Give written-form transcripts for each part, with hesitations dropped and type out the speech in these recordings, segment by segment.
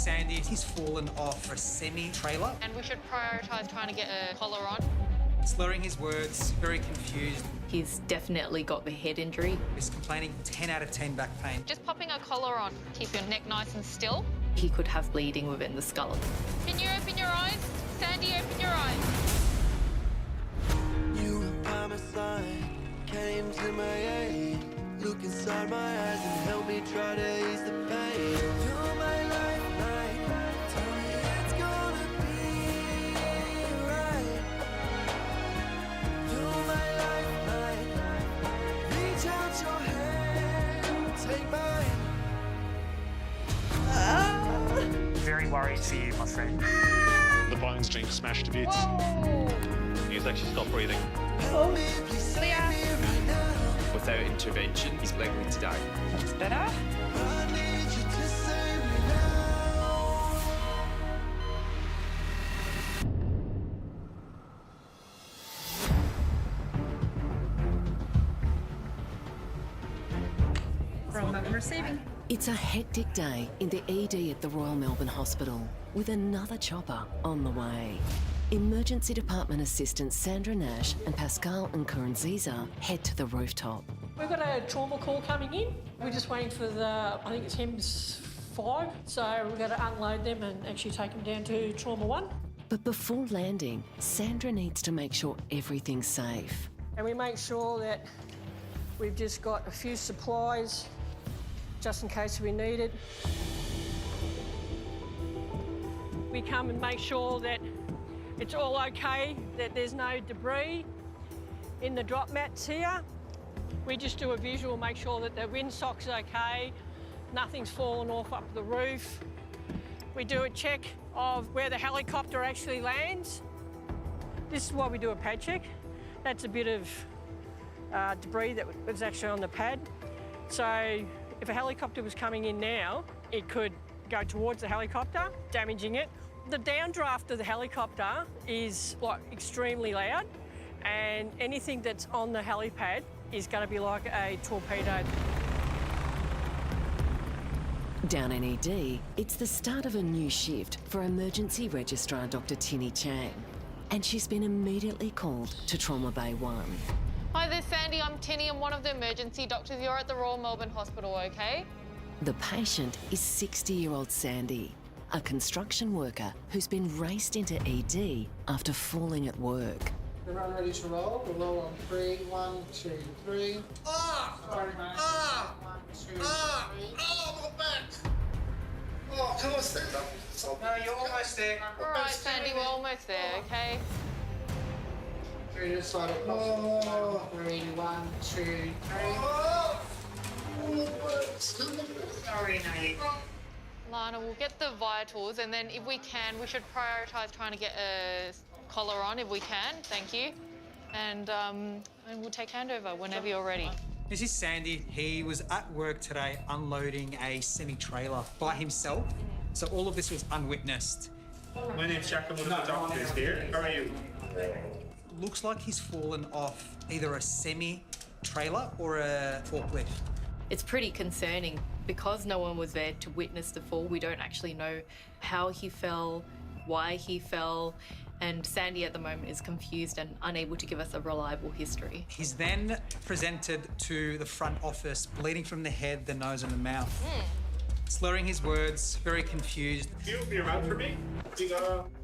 Sandy. He's fallen off a semi-trailer. And we should prioritise trying to get a collar on. Slurring his words, very confused. He's definitely got the head injury. He's complaining 10 out of 10 back pain. Just popping a collar on. Keep your neck nice and still. He could have bleeding within the skull. Can you open your eyes? Sandy, open your eyes. You were by my side, came to my aid. Look inside my eyes and help me try to ease the pain. You're my lifeline, tell me it's gonna be right. You're my lifeline, reach out your hand, take mine. Very worried for you, my friend. The bone's been smashed to bits. Whoa! He's actually stopped breathing. Help me, please save me right now. Without intervention, he's likely to die. That's better. I need you to save me now. It's a hectic day in the ED at the Royal Melbourne Hospital, with another chopper on the way. Emergency Department assistants Sandra Nash and Pascal Nkurunziza head to the rooftop. We've got a trauma call coming in. We're just waiting for I think it's HEMS 5, so we've got to unload them and actually take them down to Trauma 1. But before landing, Sandra needs to make sure everything's safe. And we make sure that we've just got a few supplies just in case we need it. We come and make sure that it's all okay, that there's no debris in the drop mats here. We just do a visual, make sure that the windsock's okay, nothing's fallen off up the roof. We do a check of where the helicopter actually lands. This is why we do a pad check. That's a bit of debris that was actually on the pad. So if a helicopter was coming in now, it could go towards the helicopter, damaging it. The downdraft of the helicopter is like extremely loud, and anything that's on the helipad is going to be like a torpedo. Down in ED, it's the start of a new shift for emergency registrar Dr. Tinny Chang, and she's been immediately called to Trauma Bay 1. Hi there, Sandy. I'm Tinny. I'm one of the emergency doctors. You're at the Royal Melbourne Hospital, okay? The patient is 60-year-old Sandy, a construction worker who's been raced into ED after falling at work. Everyone ready to roll? We'll roll on 3, 1, 2, 3. Ah! Sorry, mate. Ah! 1, 2, 3. Oh, my back! Oh, can I stand up? No, you're almost there. All right, Sandy, we're almost there, okay? 3 to the side of the 3, 1, 2, 3. Sorry, mate. Lana, we'll get the vitals, and then if we can, we should prioritise trying to get a collar on if we can. Thank you. And we'll take handover whenever you're ready. This is Sandy. He was at work today unloading a semi-trailer by himself. So all of this was unwitnessed. My name's Jack, I'm one of the doctors here. How are you? Looks like he's fallen off either a semi-trailer or a forklift. It's pretty concerning. Because no one was there to witness the fall, we don't actually know how he fell, why he fell, and Sandy at the moment is confused and unable to give us a reliable history. He's then presented to the front office, bleeding from the head, the nose and the mouth. Slurring his words, very confused. Can you open your mouth for me?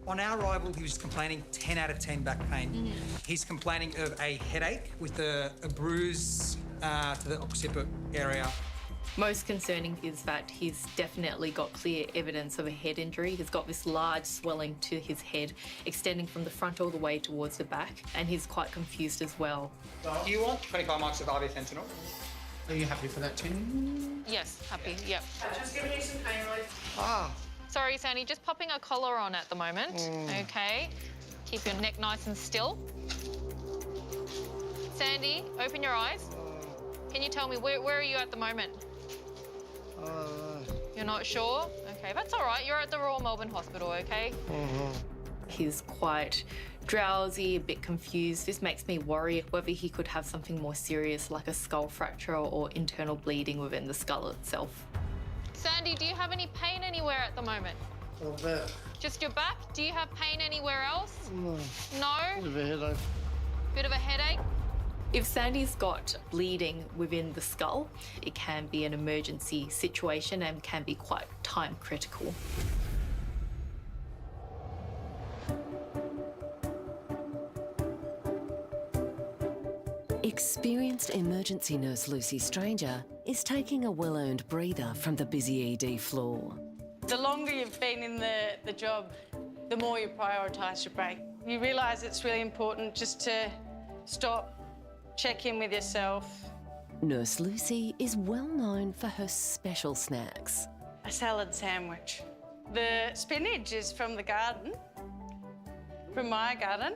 On our arrival, he was complaining 10 out of 10 back pain. He's complaining of a headache with a bruise to the occiput area. Most concerning is that he's definitely got clear evidence of a head injury. He's got this large swelling to his head, extending from the front all the way towards the back, and he's quite confused as well. Do you want 25 marks of IV fentanyl? Are you happy for that, Tim? Yes, happy, yep. Just giving you some pain relief. Ah. Sorry, Sandy, just popping a collar on at the moment, okay? Keep your neck nice and still. Sandy, open your eyes. Can you tell me, where are you at the moment? You're not sure? Okay, that's all right. You're at the Royal Melbourne Hospital, okay? He's quite drowsy, a bit confused. This makes me worry whether he could have something more serious like a skull fracture or internal bleeding within the skull itself. Sandy, do you have any pain anywhere at the moment? Or back. Just your back? Do you have pain anywhere else? No. No? Bit of a headache. Bit of a headache? If Sandy's got bleeding within the skull, it can be an emergency situation and can be quite time critical. Experienced emergency nurse Lucy Stranger is taking a well-earned breather from the busy ED floor. The longer you've been in the job, the more you prioritise your break. You realise it's really important just to stop, check in with yourself. Nurse Lucy is well known for her special snacks. A salad sandwich. The spinach is from the garden, from my garden,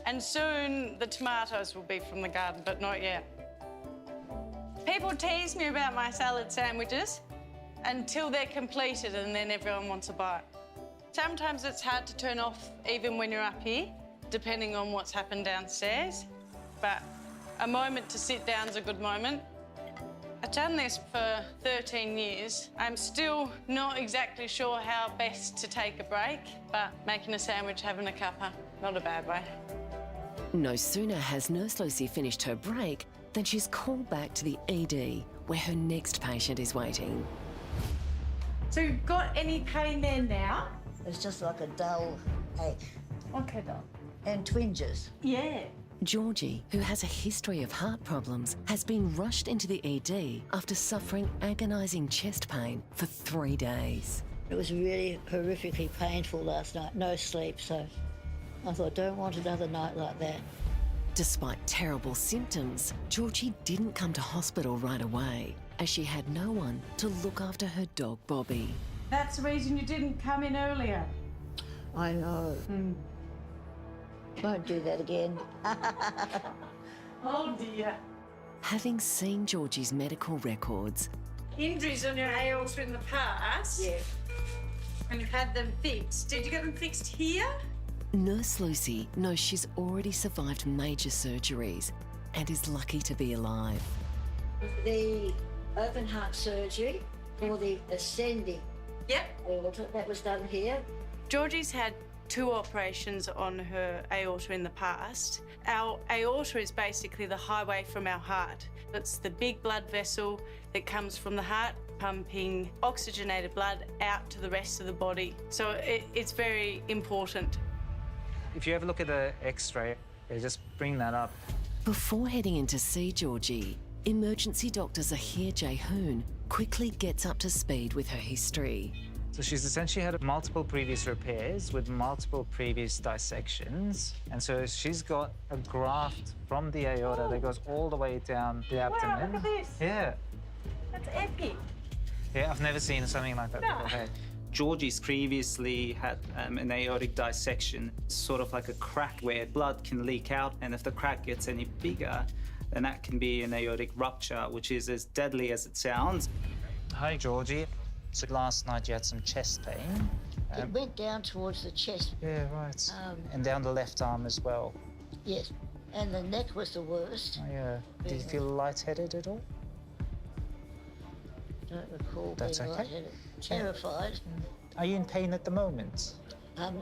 and soon the tomatoes will be from the garden, but not yet. People tease me about my salad sandwiches until they're completed and then everyone wants a bite. Sometimes it's hard to turn off even when you're up here, depending on what's happened downstairs, but a moment to sit down is a good moment. I've done this for 13 years. I'm still not exactly sure how best to take a break, but making a sandwich, having a cuppa, not a bad way. No sooner has Nurse Lucy finished her break than she's called back to the ED, where her next patient is waiting. So you've got any pain there now? It's just like a dull ache Okay, doll. and twinges. Yeah. Georgie, who has a history of heart problems, has been rushed into the ED after suffering agonising chest pain for 3 days. It was really horrifically painful last night, no sleep, so I thought, don't want another night like that. Despite terrible symptoms, Georgie didn't come to hospital right away, as she had no one to look after her dog Bobby. That's the reason you didn't come in earlier. I know. Won't do that again. Oh dear. Having seen Georgie's medical records, Injuries on your aorta in the past? Yeah. And you've had them fixed. Did you get them fixed here? Nurse Lucy knows she's already survived major surgeries and is lucky to be alive. The open heart surgery or the ascending Yep. aorta, that was done here. Georgie's had 2 operations on her aorta in the past. Our aorta is basically the highway from our heart. It's the big blood vessel that comes from the heart, pumping oxygenated blood out to the rest of the body. So it's very important. If you ever look at the X-ray, just bring that up. Before heading in to see Georgie, emergency doctor Zahir Jayhoon quickly gets up to speed with her history. So she's essentially had multiple previous repairs with multiple previous dissections. And so she's got a graft from the aorta that goes all the way down the abdomen. Wow, look at this. Yeah. That's epic. Yeah, I've never seen something like that before. Hey. Georgie's previously had an aortic dissection, sort of like a crack where blood can leak out, and if the crack gets any bigger, then that can be an aortic rupture, which is as deadly as it sounds. Hi, Georgie. So last night you had some chest pain. It went down towards the chest. Yeah, right. And down the left arm as well. Yes. And the neck was the worst. Oh, yeah. Did you feel lightheaded at all? Don't recall That's being okay. lightheaded. Terrified. Are you in pain at the moment?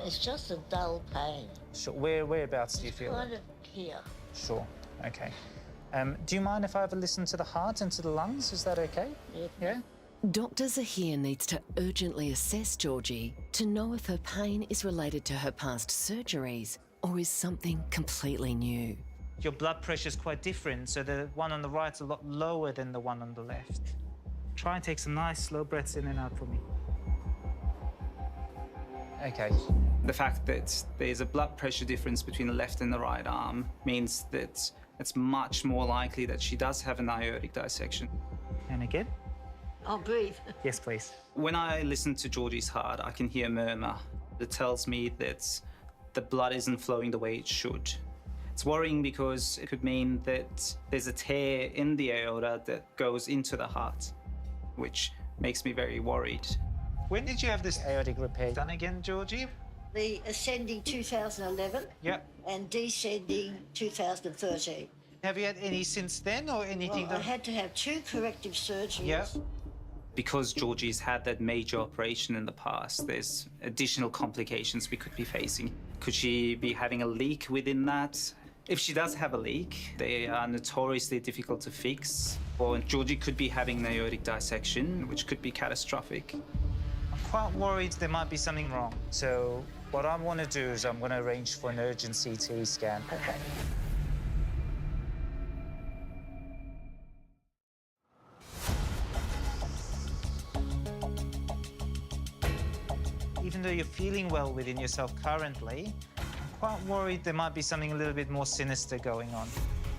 It's just a dull pain. Sure. Whereabouts do you feel Kind it? of here. Sure. Okay. Do you mind if I have a listen to the heart and to the lungs? Is that okay? Yep. Yeah? Dr. Zahir needs to urgently assess Georgie to know if her pain is related to her past surgeries or is something completely new. Your blood pressure is quite different, so the one on the right is a lot lower than the one on the left. Try and take some nice slow breaths in and out for me. Okay. The fact that there's a blood pressure difference between the left and the right arm means that it's much more likely that she does have an aortic dissection. And again? I'll breathe. Yes, please. When I listen to Georgie's heart, I can hear a murmur. It tells me that the blood isn't flowing the way it should. It's worrying because it could mean that there's a tear in the aorta that goes into the heart, which makes me very worried. When did you have this aortic repair done again, Georgie? The ascending 2011 Yep. and descending 2013. Have you had any since then or anything? Well, I had to have 2 corrective surgeries. Yep. Because Georgie's had that major operation in the past, there's additional complications we could be facing. Could she be having a leak within that? If she does have a leak, they are notoriously difficult to fix. Or Georgie could be having an aortic dissection, which could be catastrophic. I'm quite worried there might be something wrong. So what I want to do is I'm going to arrange for an urgent CT scan. Okay. Even though you're feeling well within yourself currently, I'm quite worried there might be something a little bit more sinister going on.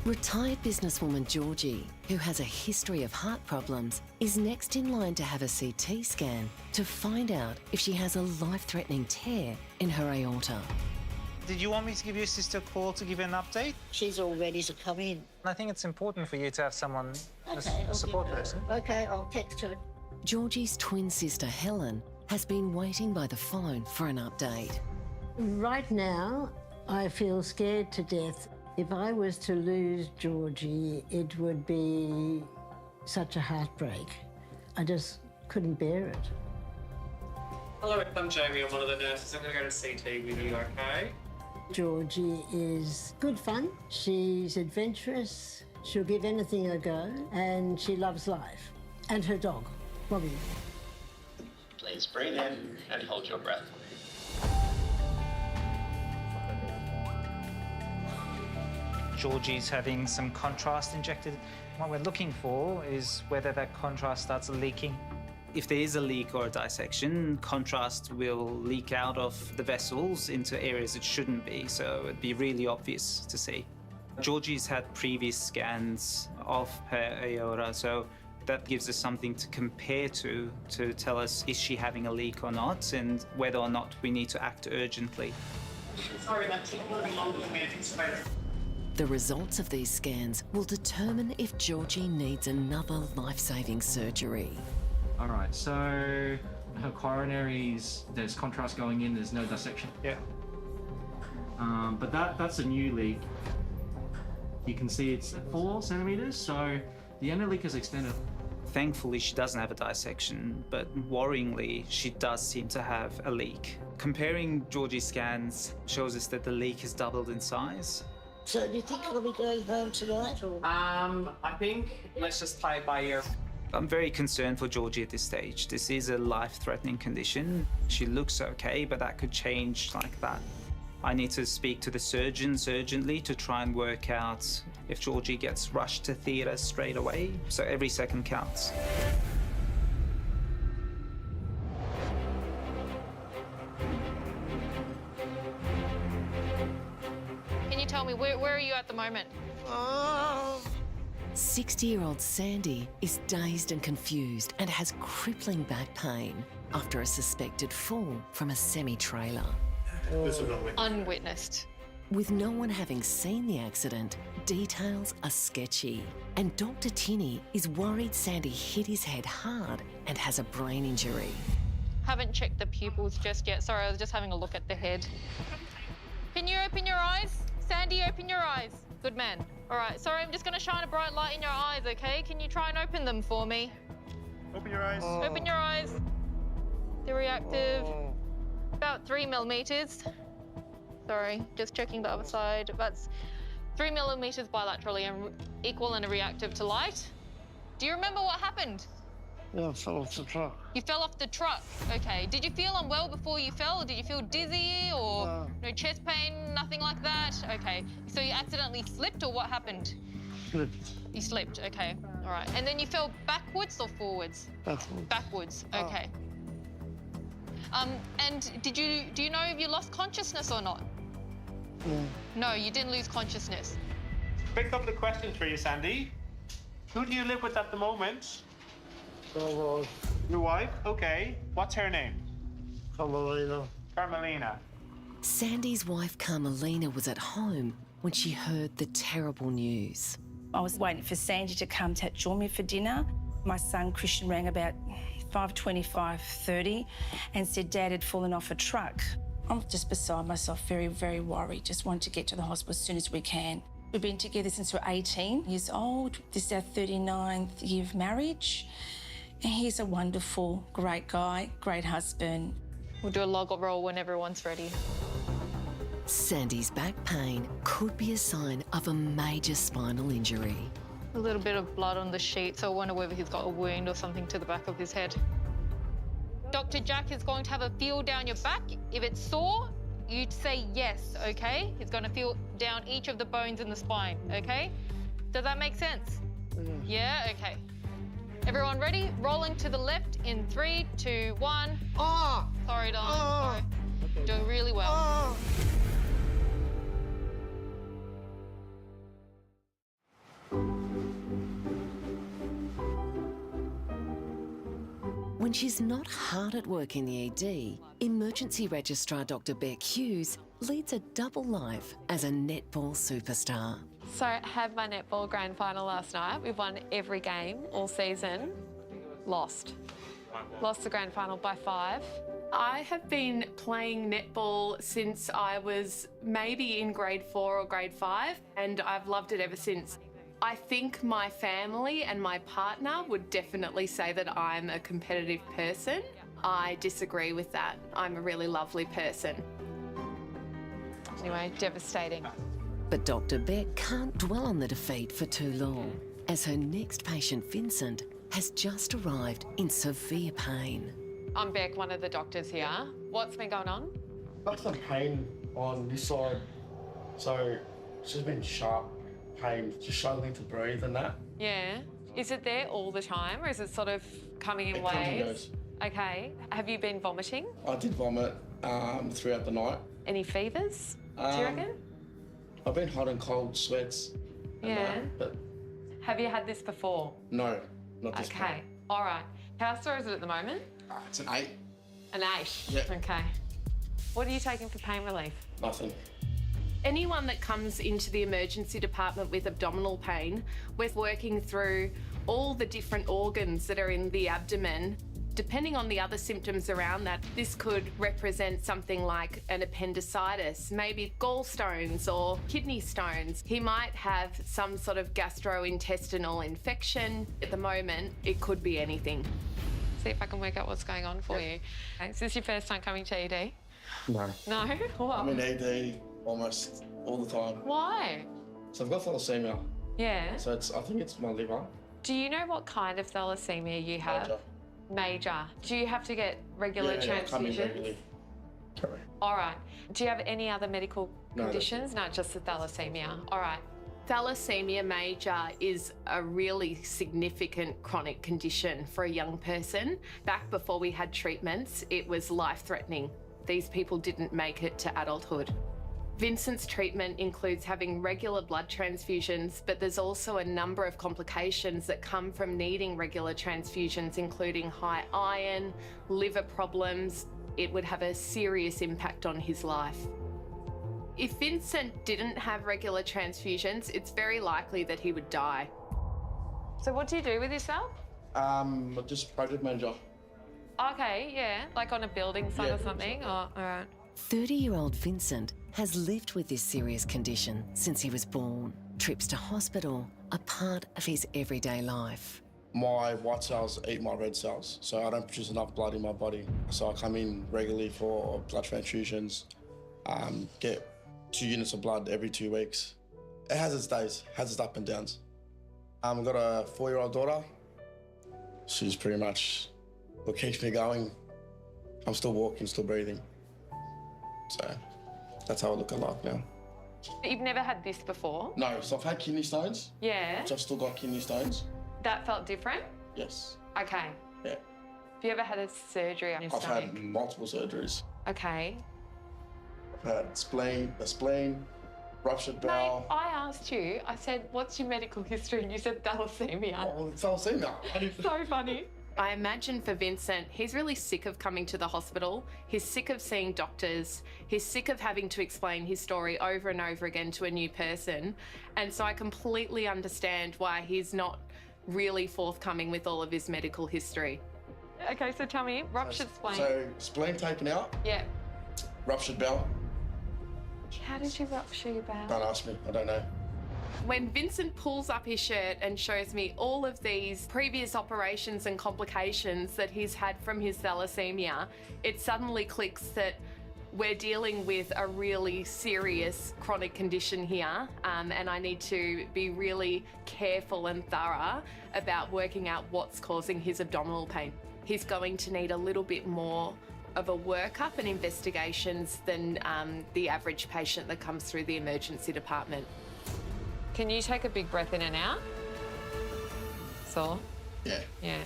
Retired businesswoman Georgie, who has a history of heart problems, is next in line to have a CT scan to find out if she has a life-threatening tear in her aorta. Did you want me to give your sister a call to give you an update? She's all ready to come in. I think it's important for you to have someone, Okay, a support person. Okay, I'll text her. Georgie's twin sister Helen has been waiting by the phone for an update. Right now, I feel scared to death. If I was to lose Georgie, it would be such a heartbreak. I just couldn't bear it. Hello, I'm Jamie. I'm one of the nurses. I'm going to go to CT with you, okay? Georgie is good fun. She's adventurous. She'll give anything a go, and she loves life. And her dog, Bobby. Please breathe in and hold your breath. Georgie's having some contrast injected. What we're looking for is whether that contrast starts leaking. If there is a leak or a dissection, contrast will leak out of the vessels into areas it shouldn't be, so it'd be really obvious to see. Georgie's had previous scans of her aorta, so that gives us something to compare to tell us is she having a leak or not, and whether or not we need to act urgently. Sorry, that took a little longer than we anticipated. The results of these scans will determine if Georgie needs another life-saving surgery. All right, so her coronaries, there's contrast going in, there's no dissection. Yeah. But that's a new leak. You can see it's 4 centimeters, so the end leak is extended. Thankfully, she doesn't have a dissection, but worryingly, she does seem to have a leak. Comparing Georgie's scans shows us that the leak has doubled in size. So do you think I'll be going home tonight, or? I think let's just play it by ear. I'm very concerned for Georgie at this stage. This is a life-threatening condition. She looks okay, but that could change like that. I need to speak to the surgeons urgently to try and work out if Georgie gets rushed to theatre straight away. So every second counts. Can you tell me, where are you at the moment? 60-year-old Sandy is dazed and confused and has crippling back pain after a suspected fall from a semi-trailer. This is unwitnessed. Unwitnessed. With no one having seen the accident, details are sketchy. And Dr. Tinney is worried Sandy hit his head hard and has a brain injury. Haven't checked the pupils just yet. Sorry, I was just having a look at the head. Can you open your eyes? Sandy, open your eyes. Good man. All right, sorry, I'm just going to shine a bright light in your eyes, okay? Can you try and open them for me? Open your eyes. Open your eyes. They're reactive. About 3 millimeters. Sorry, just checking the other side. That's 3 millimeters bilaterally and equal and reactive to light. Do you remember what happened? Yeah, I fell off the truck. You fell off the truck. Okay. Did you feel unwell before you fell? Did you feel dizzy or no chest pain, nothing like that? Okay. So you accidentally slipped or what happened? Slipped. You slipped, okay. All right. And then you fell backwards or forwards? Backwards. Backwards, okay. And do you know if you lost consciousness or not? No. No, you didn't lose consciousness. Pick up the questions for you, Sandy. Who do you live with at the moment? Your wife? Okay. What's her name? Carmelina. Carmelina. Sandy's wife Carmelina was at home when she heard the terrible news. I was waiting for Sandy to come to join me for dinner. My son Christian rang about 5:25, and said Dad had fallen off a truck. I'm just beside myself, very, very worried. Just want to get to the hospital as soon as we can. We've been together since we're 18 years old. This is our 39th year of marriage. And he's a wonderful, great guy, great husband. We'll do a log roll when everyone's ready. Sandy's back pain could be a sign of a major spinal injury. A little bit of blood on the sheet, so I wonder whether he's got a wound or something to the back of his head. Dr. Jack is going to have a feel down your back. If it's sore, you'd say yes, okay? He's going to feel down each of the bones in the spine, okay? Does that make sense? Yeah, okay. Everyone ready? Rolling to the left in 3, 2, 1. Ah! Sorry, darling. Ah! Sorry. Doing really well. Ah! When she's not hard at work in the ED, emergency registrar Dr. Beck Hughes leads a double life as a netball superstar. So I had my netball grand final last night. We've won every game all season. Lost. Lost the grand final by 5. I have been playing netball since I was maybe in grade 4 or grade 5, and I've loved it ever since. I think my family and my partner would definitely say that I'm a competitive person. I disagree with that. I'm a really lovely person. Anyway, devastating. But Dr. Beck can't dwell on the defeat for too long, as her next patient, Vincent, has just arrived in severe pain. I'm Beck, one of the doctors here. What's been going on? Got some pain on this side, so it's just been sharp pain, just struggling to breathe and that. Yeah. Is it there all the time, or is it sort of coming in It waves? comes and goes. Okay. Have you been vomiting? I did vomit throughout the night. Any fevers, do you reckon? I've been hot and cold sweats. And Yeah. but Have you had this before? no, not this Okay. pain. All right. How sore is it at the moment? It's an 8. An 8? Yeah. Okay. What are you taking for pain relief? Nothing. Anyone that comes into the emergency department with abdominal pain, we're working through all the different organs that are in the abdomen. Depending on the other symptoms around that, this could represent something like an appendicitis, maybe gallstones or kidney stones. He might have some sort of gastrointestinal infection. At the moment, it could be anything. See if I can work out what's going on for you. Okay, is this your first time coming to ED? No. No? What? I'm in ED almost all the time. Why? So I've got thalassemia. Yeah. So I think it's my liver. Do you know what kind of thalassemia you have? Major. Do you have to get regular Yeah, I come in transfusions? regularly. Correct. All right. Do you have any other medical No, that's conditions? No, just the thalassemia. All right. Thalassemia major is a really significant chronic condition for a young person. Back before we had treatments, it was life-threatening. These people didn't make it to adulthood. Vincent's treatment includes having regular blood transfusions, but there's also a number of complications that come from needing regular transfusions, including high iron, liver problems. It would have a serious impact on his life. If Vincent didn't have regular transfusions, it's very likely that he would die. So what do you do with yourself? Just project manager. Okay, yeah. Like on a building site Yeah, or something? Oh, all right. 30-year-old Vincent has lived with this serious condition since he was born. Trips to hospital are part of his everyday life. My white cells eat my red cells, so I don't produce enough blood in my body. So I come in regularly for blood transfusions, get 2 units of blood every 2 weeks. It has its days, has its up and downs. I've got a 4-year-old daughter. She's pretty much what keeps me going. I'm still walking, still breathing. So that's how I look at life now. But you've never had this before? No, so I've had kidney stones. Yeah. I've still got kidney stones. That felt different? Yes. Okay. Yeah. Have you ever had a surgery on your I've stomach? had multiple surgeries. Okay. I've had a spleen, ruptured bowel. I asked you, I said, what's your medical history? And you said thalassemia. Oh, thalassemia. So funny. I imagine for Vincent, he's really sick of coming to the hospital. He's sick of seeing doctors. He's sick of having to explain his story over and over again to a new person. And so I completely understand why he's not really forthcoming with all of his medical history. Okay, so tell me, ruptured spleen. So spleen taken out, Yeah. ruptured bowel. How did you rupture your bowel? Don't ask me, I don't know. When Vincent pulls up his shirt and shows me all of these previous operations and complications that he's had from his thalassemia, it suddenly clicks that we're dealing with a really serious chronic condition here, and I need to be really careful and thorough about working out what's causing his abdominal pain. He's going to need a little bit more of a workup and investigations than the average patient that comes through the emergency department. Can you take a big breath in and out? So? Yeah. Yeah.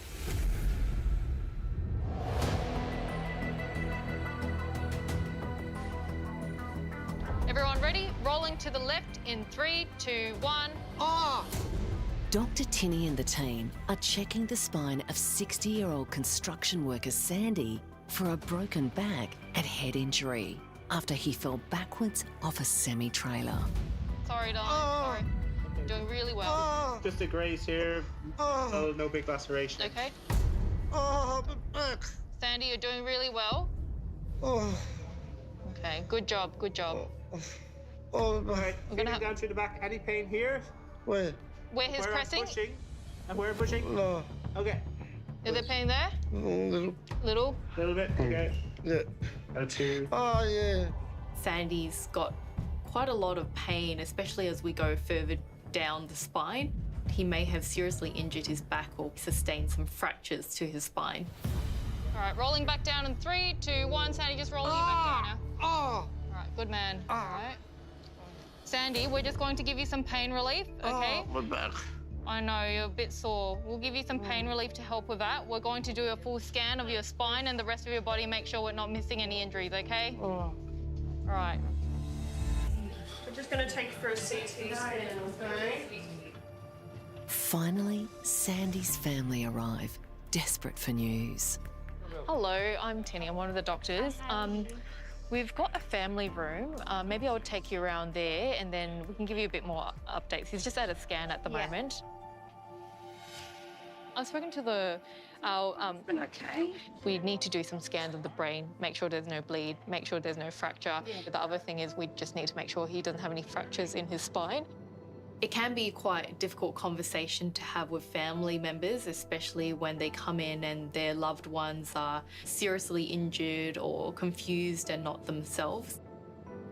Everyone ready? Rolling to the left in 3, 2, 1. Ah! Dr. Tinney and the team are checking the spine of 60-year-old construction worker Sandy for a broken back and head injury after he fell backwards off a semi-trailer. Sorry, darling. Sorry. Doing really well. Just a graze here. No big laceration. Okay. Oh, my back. Sandy, you're doing really well. Oh. Okay, good job, good job. Oh, my Alright, feeling down through the back. Any pain here? Where? Where he's where pressing? I'm pushing. And where I'm pushing? No. Okay. Is there pain there? Little. Little? Little bit, okay. Yeah. Ep2. Oh, yeah. Sandy's got quite a lot of pain, especially as we go further down the spine. He may have seriously injured his back or sustained some fractures to his spine. All right, rolling back down in 3, 2, 1. Sandy, just rolling you back down now. Oh. All right, good man. All right. Sandy, we're just going to give you some pain relief, okay? Oh, my back. I know, you're a bit sore. We'll give you some pain relief to help with that. We're going to do a full scan of your spine and the rest of your body, make sure we're not missing any injuries, okay? Oh. All right. We're just going to take you for a CT scan, okay? Finally, Sandy's family arrive, desperate for news. Hello, I'm Tinny. I'm one of the doctors. We've got a family room. Maybe I would take you around there and then we can give you a bit more updates. He's just at a scan at the moment. I've spoken to okay. We need to do some scans of the brain, make sure there's no bleed, make sure there's no fracture. Yeah. The other thing is we just need to make sure he doesn't have any fractures in his spine. It can be quite a difficult conversation to have with family members, especially when they come in and their loved ones are seriously injured or confused and not themselves.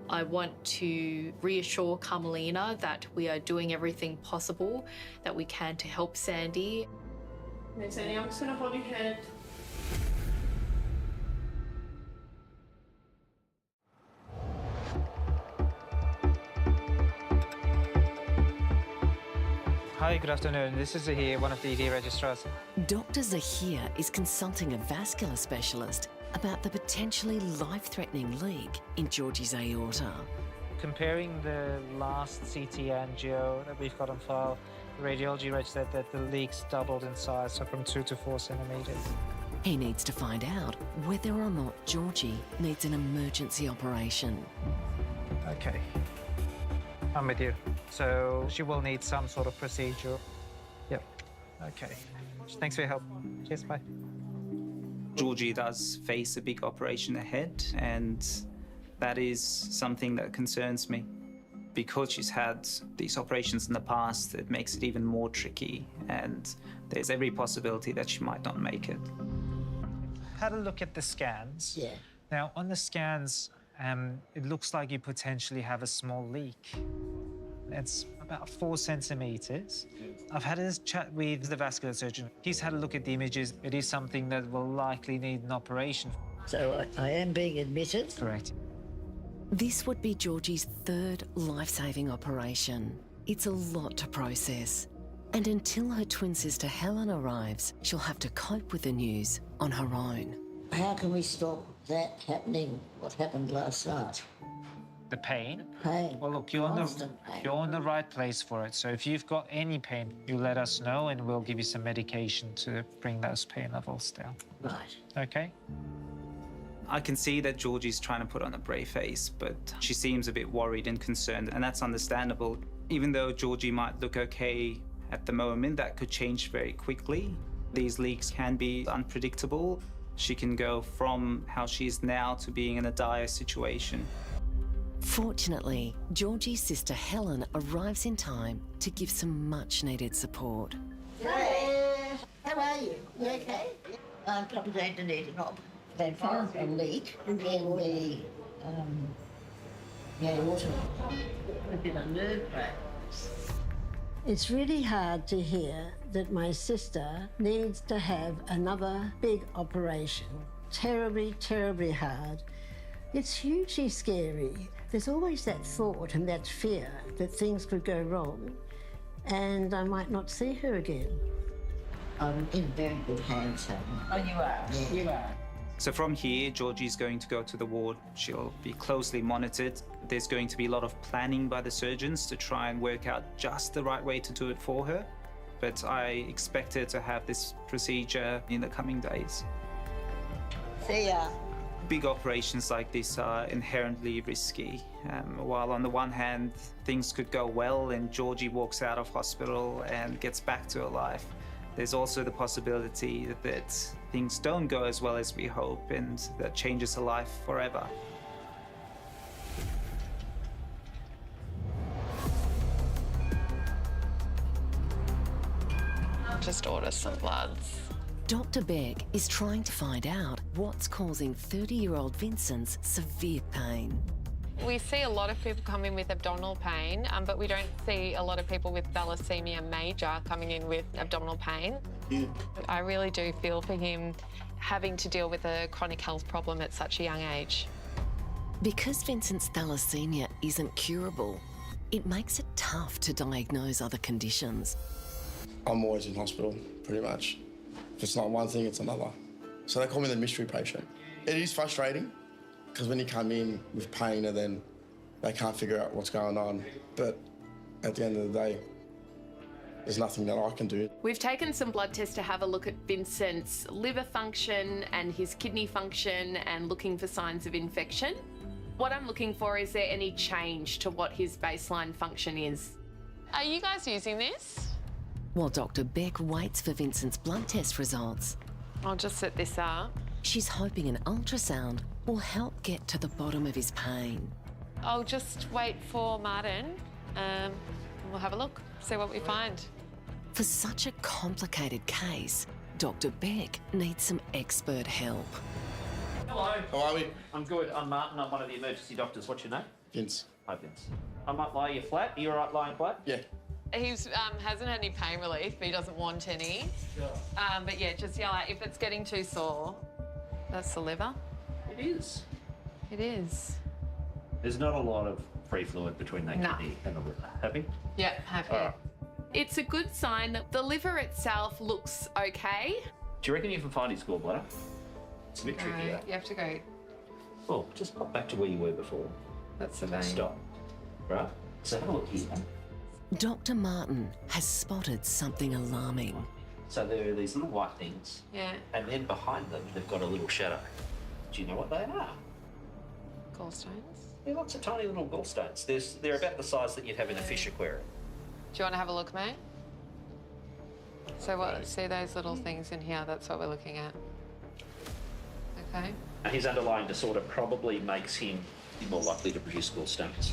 I want to reassure Carmelina that we are doing everything possible that we can to help Sandy. Okay, Sandy, I'm just going to hold your hand. Hi, good afternoon. This is Zahir, one of the ED registrars. Dr. Zahir is consulting a vascular specialist about the potentially life-threatening leak in Georgie's aorta. Comparing the last CT angio that we've got on file, the radiology reg said that the leak's doubled in size, so from 2 to 4 centimetres. He needs to find out whether or not Georgie needs an emergency operation. Okay. I'm with you. So she will need some sort of procedure. Yep. Okay. Thanks for your help. Cheers, bye. Georgie does face a big operation ahead, and that is something that concerns me. Because she's had these operations in the past, it makes it even more tricky, and there's every possibility that she might not make it. Had a look at the scans. Yeah. Now, on the scans, it looks like you potentially have a small leak. It's about 4 centimetres. I've had a chat with the vascular surgeon. He's had a look at the images. It is something that will likely need an operation. So I am being admitted? Correct. This would be Georgie's third life-saving operation. It's a lot to process. And until her twin sister Helen arrives, she'll have to cope with the news on her own. How can we stop that happening, what happened last night? The pain? Pain. Well, look, you're in the right place for it. So if you've got any pain, you let us know and we'll give you some medication to bring those pain levels down. Right. Okay? I can see that Georgie's trying to put on a brave face, but she seems a bit worried and concerned, and that's understandable. Even though Georgie might look okay at the moment, that could change very quickly. These leaks can be unpredictable. She can go from how she is now to being in a dire situation. Fortunately, Georgie's sister Helen arrives in time to give some much-needed support. Hey, how are you? You okay? I'm probably going to need an op. They found a leak in the water. A bit of nerve breaks. It's really hard to hear that my sister needs to have another big operation. Terribly, terribly hard. It's hugely scary. There's always that thought and that fear that things could go wrong and I might not see her again. I'm in very good hands, Helen. Oh, you are? Yeah. You are. So from here, Georgie's going to go to the ward. She'll be closely monitored. There's going to be a lot of planning by the surgeons to try and work out just the right way to do it for her. But I expect her to have this procedure in the coming days. See ya. Big operations like this are inherently risky. While on the one hand, things could go well and Georgie walks out of hospital and gets back to her life, there's also the possibility that things don't go as well as we hope and that changes her life forever. Just order some bloods. Dr. Beck is trying to find out what's causing 30-year-old Vincent's severe pain. We see a lot of people come in with abdominal pain, but we don't see a lot of people with thalassemia major coming in with abdominal pain. Yeah. I really do feel for him having to deal with a chronic health problem at such a young age. Because Vincent's thalassemia isn't curable, it makes it tough to diagnose other conditions. I'm always in hospital, pretty much. If it's not one thing, it's another. So they call me the mystery patient. It is frustrating, because when you come in with pain and then they can't figure out what's going on. But at the end of the day, there's nothing that I can do. We've taken some blood tests to have a look at Vincent's liver function and his kidney function and looking for signs of infection. What I'm looking for is there any change to what his baseline function is. Are you guys using this? While Dr. Beck waits for Vincent's blood test results, I'll just set this up. she's hoping an ultrasound will help get to the bottom of his pain. I'll just wait for Martin. We'll have a look, see what we find. For such a complicated case, Dr. Beck needs some expert help. Hello. How are we? I'm good. I'm Martin. I'm one of the emergency doctors. What's your name? Vince. Hi, Vince. I might lie you flat. Are you all right lying flat? Yeah. He hasn't had any pain relief, but he doesn't want any. Sure. But yeah, just if it's getting too sore, that's the liver. It is. It is. There's not a lot of free fluid between that No. kidney and the liver. Happy? Yeah, happy. All right. It's a good sign that the liver itself looks okay. Do you reckon you can find his gallbladder? It's a bit tricky. No, you have to go. Well, just pop back to where you were before. That's the vein. Stop. Right? So have a look here. Dr. Martin has spotted something alarming. So there are these little white things. Yeah. And then behind them, they've got a little shadow. Do you know what they are? Gallstones? They're lots of tiny little gallstones. They're about the size that you'd have in a fish aquarium. Do you want to have a look, mate? So what? See those little things in here? That's what we're looking at. Okay. And his underlying disorder probably makes him more likely to produce gallstones.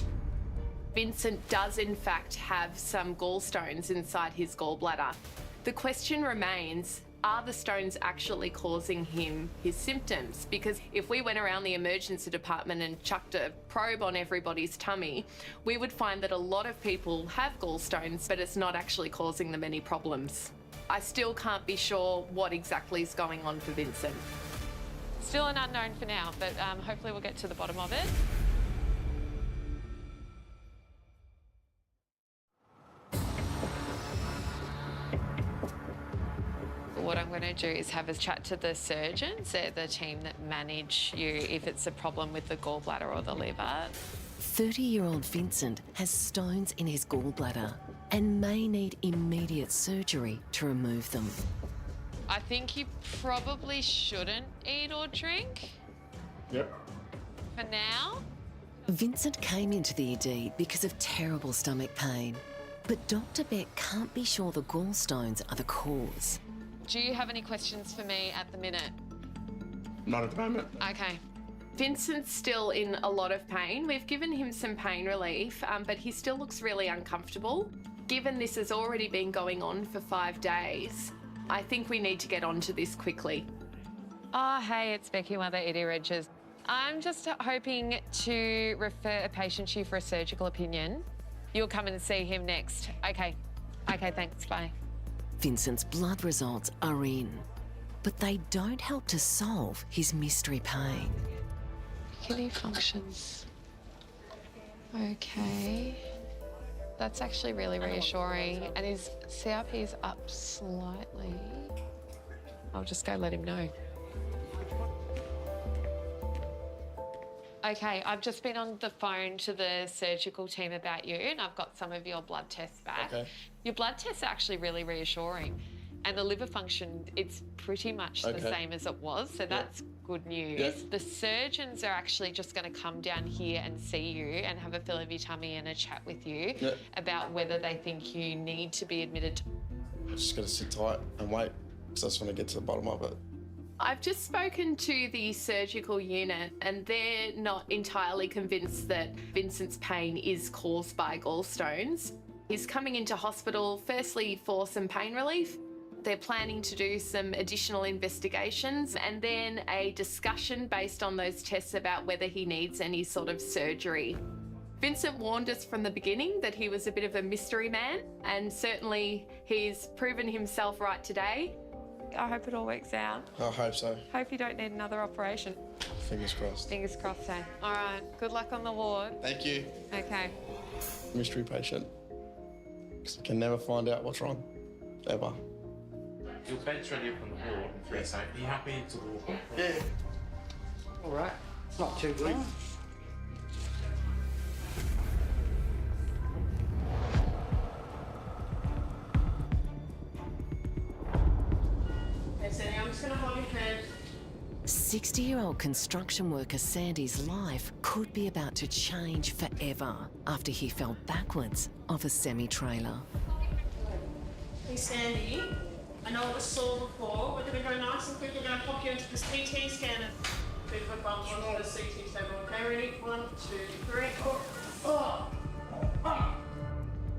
Vincent does in fact have some gallstones inside his gallbladder. The question remains, are the stones actually causing him his symptoms? Because if we went around the emergency department and chucked a probe on everybody's tummy, we would find that a lot of people have gallstones, but it's not actually causing them any problems. I still can't be sure what exactly is going on for Vincent. Still an unknown for now, but hopefully we'll get to the bottom of it. What I'm going to do is have a chat to the surgeons. They're the team that manage you if it's a problem with the gallbladder or the liver. 30-year-old Vincent has stones in his gallbladder and may need immediate surgery to remove them. I think you probably shouldn't eat or drink Yep. for now. Vincent came into the ED because of terrible stomach pain, but Dr. Beck can't be sure the gallstones are the cause. Do you have any questions for me at the minute? Not at the moment. Okay. Vincent's still in a lot of pain. We've given him some pain relief, but he still looks really uncomfortable. Given this has already been going on for 5 days, I think we need to get onto this quickly. Oh, hey, it's Becky, one of the ED Regis. I'm just hoping to refer a patient to you for a surgical opinion. You'll come and see him next. Okay, thanks, bye. Vincent's blood results are in, but they don't help to solve his mystery pain. Kidney functions. Okay. That's actually really reassuring. And his CRP is up slightly. I'll just go let him know. Okay, I've just been on the phone to the surgical team about you, and I've got some of your blood tests back. Okay. Your blood tests are actually really reassuring. And the liver function, it's pretty much the same as it was, so that's good news. Yeah. The surgeons are actually just going to come down here and see you and have a feel of your tummy and a chat with you about whether they think you need to be admitted. I'm just going to sit tight and wait, because I just want to get to the bottom of it. I've just spoken to the surgical unit and they're not entirely convinced that Vincent's pain is caused by gallstones. He's coming into hospital firstly for some pain relief. They're planning to do some additional investigations and then a discussion based on those tests about whether he needs any sort of surgery. Vincent warned us from the beginning that he was a bit of a mystery man, and certainly he's proven himself right today. I hope it all works out. I hope so. Hope you don't need another operation. Fingers crossed. Fingers crossed, eh? All right, good luck on the ward. Thank you. Okay. Mystery patient. 'Cause you can never find out what's wrong. Ever. Your bed's ready up on the wall. So are you happy to walk? Yeah. All right. Not too bad. Okay, Sandy, I'm just going to hold your head. 60-year-old construction worker Sandy's life could be about to change forever after he fell backwards off a semi-trailer. Hey, Sandy. I know it was sore before. We're going to go nice and quick. We're going to pop you into this CT scanner. Bit of a bump onto the CT table. Okay, ready? 1, 2, 3. Oh.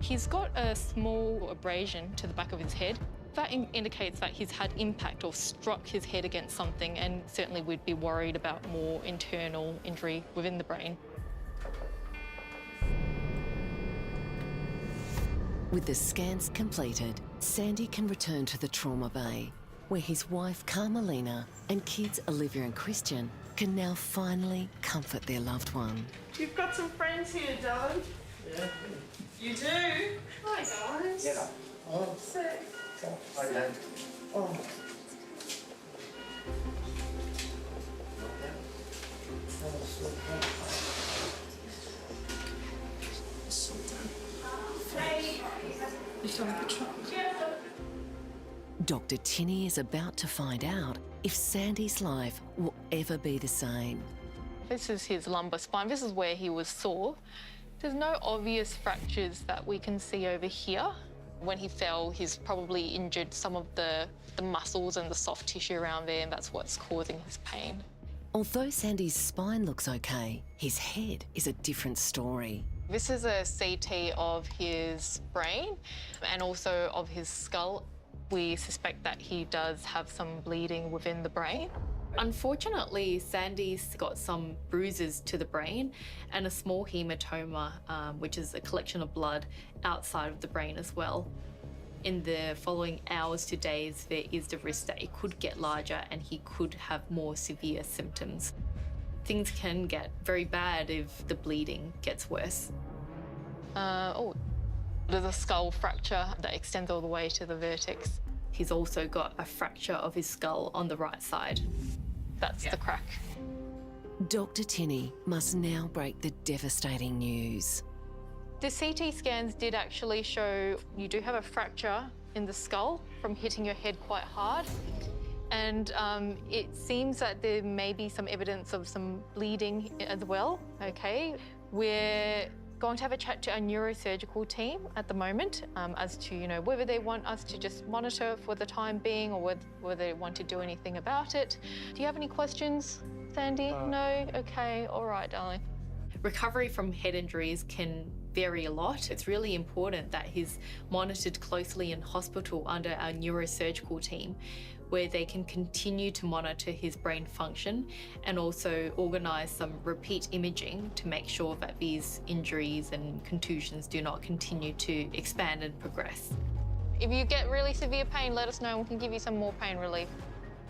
He's got a small abrasion to the back of his head. That indicates that he's had impact or struck his head against something, and certainly we'd be worried about more internal injury within the brain. With the scans completed, Sandy can return to the trauma bay, where his wife Carmelina and kids Olivia and Christian can now finally comfort their loved one. You've got some friends here, darling. Yeah. You do? Hi, guys. Yeah. Oh. Sick. Hi, Dad. Oh. Dr. Tinney is about to find out if Sandy's life will ever be the same. This is his lumbar spine. This is where he was sore. There's no obvious fractures that we can see over here. When he fell, he's probably injured some of the muscles and the soft tissue around there, and that's what's causing his pain. Although Sandy's spine looks okay, his head is a different story. This is a CT of his brain and also of his skull. We suspect that he does have some bleeding within the brain. Unfortunately, Sandy's got some bruises to the brain and a small hematoma, which is a collection of blood outside of the brain as well. In the following hours to days, there is the risk that it could get larger and he could have more severe symptoms. Things can get very bad if the bleeding gets worse. There's a skull fracture that extends all the way to the vertex. He's also got a fracture of his skull on the right side. That's the crack. Dr. Tinney must now break the devastating news. The CT scans did actually show you do have a fracture in the skull from hitting your head quite hard. And it seems that there may be some evidence of some bleeding as well, okay? We're going to have a chat to our neurosurgical team at the moment as to, whether they want us to just monitor for the time being or whether they want to do anything about it. Do you have any questions? Sandy? No? Okay, all right, darling. Recovery from head injuries can vary a lot. It's really important that he's monitored closely in hospital under our neurosurgical team, where they can continue to monitor his brain function and also organise some repeat imaging to make sure that these injuries and contusions do not continue to expand and progress. If you get really severe pain, let us know and we can give you some more pain relief.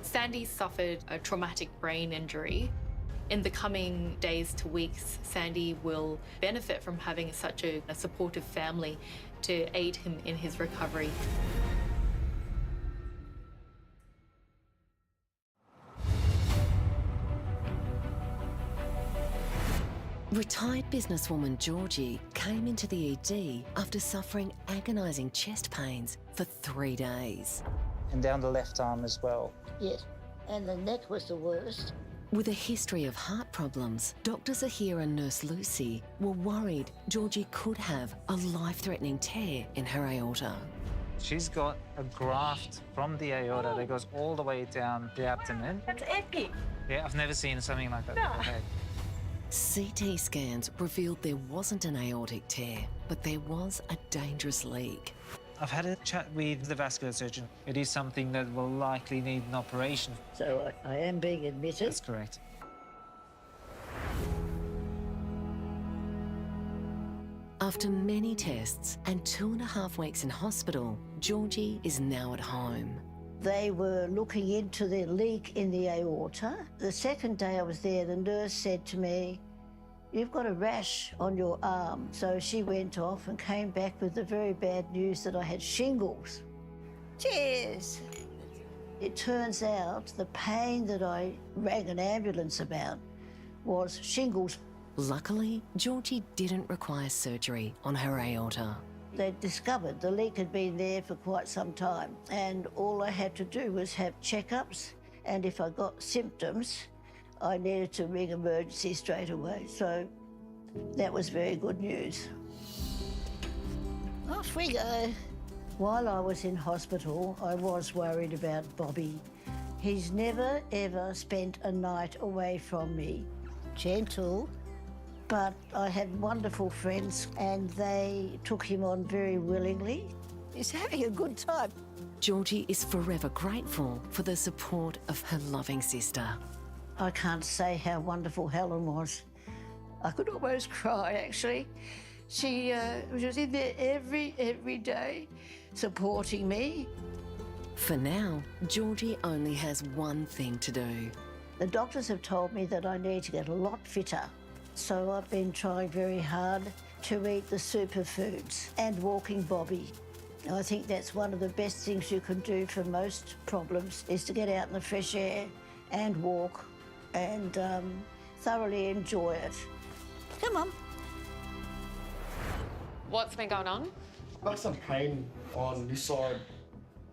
Sandy suffered a traumatic brain injury. In the coming days to weeks, Sandy will benefit from having such a supportive family to aid him in his recovery. Retired businesswoman Georgie came into the ED after suffering agonising chest pains for 3 days. And down the left arm as well. Yes, and the neck was the worst. With a history of heart problems, Dr. Zahir and Nurse Lucy were worried Georgie could have a life-threatening tear in her aorta. She's got a graft from the aorta that goes all the way down the abdomen. That's epic. Yeah, I've never seen something like that before. CT scans revealed there wasn't an aortic tear, but there was a dangerous leak. I've had a chat with the vascular surgeon. It is something that will likely need an operation. So I am being admitted? That's correct. After many tests and 2.5 weeks in hospital, Georgie is now at home. They were looking into the leak in the aorta. The second day I was there, the nurse said to me, "You've got a rash on your arm." So she went off and came back with the very bad news that I had shingles. Cheers! It turns out the pain that I rang an ambulance about was shingles. Luckily, Georgie didn't require surgery on her aorta. They discovered the leak had been there for quite some time, and all I had to do was have checkups, and if I got symptoms, I needed to ring emergency straight away. So that was very good news. Off we go. While I was in hospital, I was worried about Bobby. He's never, ever spent a night away from me. Gentle, but I had wonderful friends and they took him on very willingly. He's having a good time. Georgie is forever grateful for the support of her loving sister. I can't say how wonderful Helen was. I could almost cry, actually. She was in there every day, supporting me. For now, Georgie only has one thing to do. The doctors have told me that I need to get a lot fitter. So I've been trying very hard to eat the superfoods and walking Bobby. I think that's one of the best things you can do for most problems, is to get out in the fresh air and walk and thoroughly enjoy it. Come on. What's been going on? I've got some pain on this side.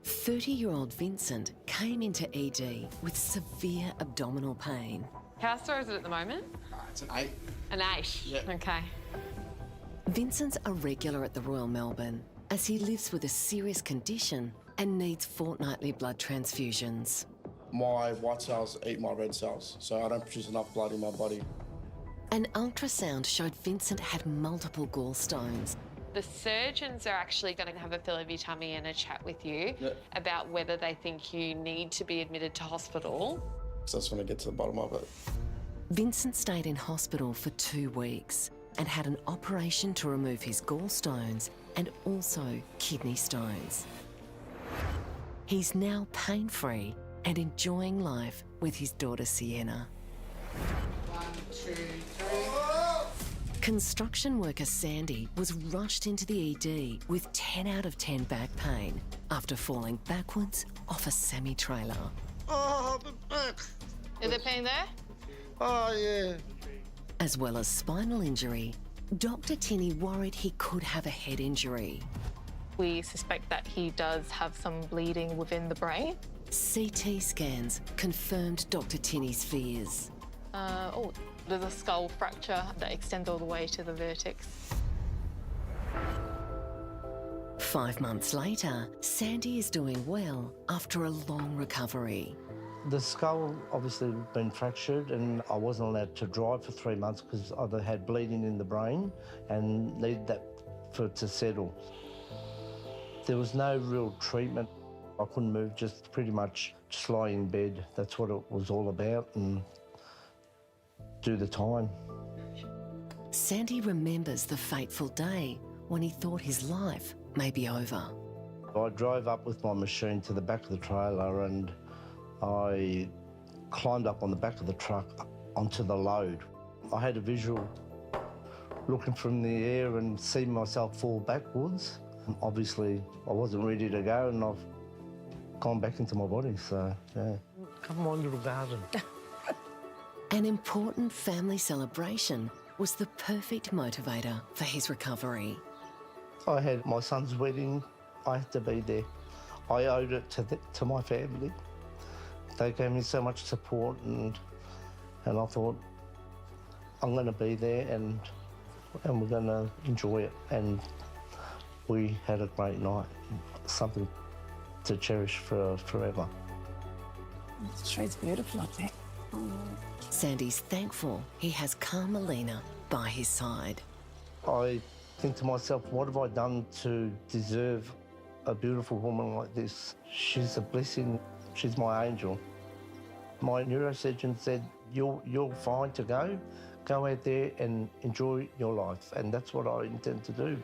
30-year-old Vincent came into ED with severe abdominal pain. How sore is it at the moment? It's an 8. An 8? Yeah. Okay. Vincent's a regular at the Royal Melbourne, as he lives with a serious condition and needs fortnightly blood transfusions. My white cells eat my red cells, so I don't produce enough blood in my body. An ultrasound showed Vincent had multiple gallstones. The surgeons are actually going to have a feel of your tummy and a chat with you about whether they think you need to be admitted to hospital. So I just want to get to the bottom of it. Vincent stayed in hospital for 2 weeks and had an operation to remove his gallstones and also kidney stones. He's now pain-free and enjoying life with his daughter Sienna. 1, 2, 3. Construction worker Sandy was rushed into the ED with 10 out of 10 back pain after falling backwards off a semi-trailer. Oh, the back. Is there pain there? Oh, yeah. As well as spinal injury, Dr. Tinney worried he could have a head injury. We suspect that he does have some bleeding within the brain. CT scans confirmed Dr. Tinney's fears. There's a skull fracture that extends all the way to the vertex. 5 months later, Sandy is doing well after a long recovery. The skull obviously been fractured and I wasn't allowed to drive for 3 months because I had bleeding in the brain and needed that for it to settle. There was no real treatment. I couldn't move, just pretty much just lie in bed. That's what it was all about and do the time. Sandy remembers the fateful day when he thought his life may be over. I drove up with my machine to the back of the trailer and I climbed up on the back of the truck onto the load. I had a visual looking from the air and seeing myself fall backwards. Obviously, I wasn't ready to go and I've gone back into my body, so yeah. Come on, little garden. An important family celebration was the perfect motivator for his recovery. I had my son's wedding. I had to be there. I owed it to my family. They gave me so much support and I thought, I'm going to be there and we're going to enjoy it. And we had a great night, something to cherish forever. The street's beautiful up there. Sandy's thankful he has Carmelina by his side. I think to myself, what have I done to deserve a beautiful woman like this? She's a blessing. She's my angel. My neurosurgeon said, you're fine to go. Go out there and enjoy your life. And that's what I intend to do.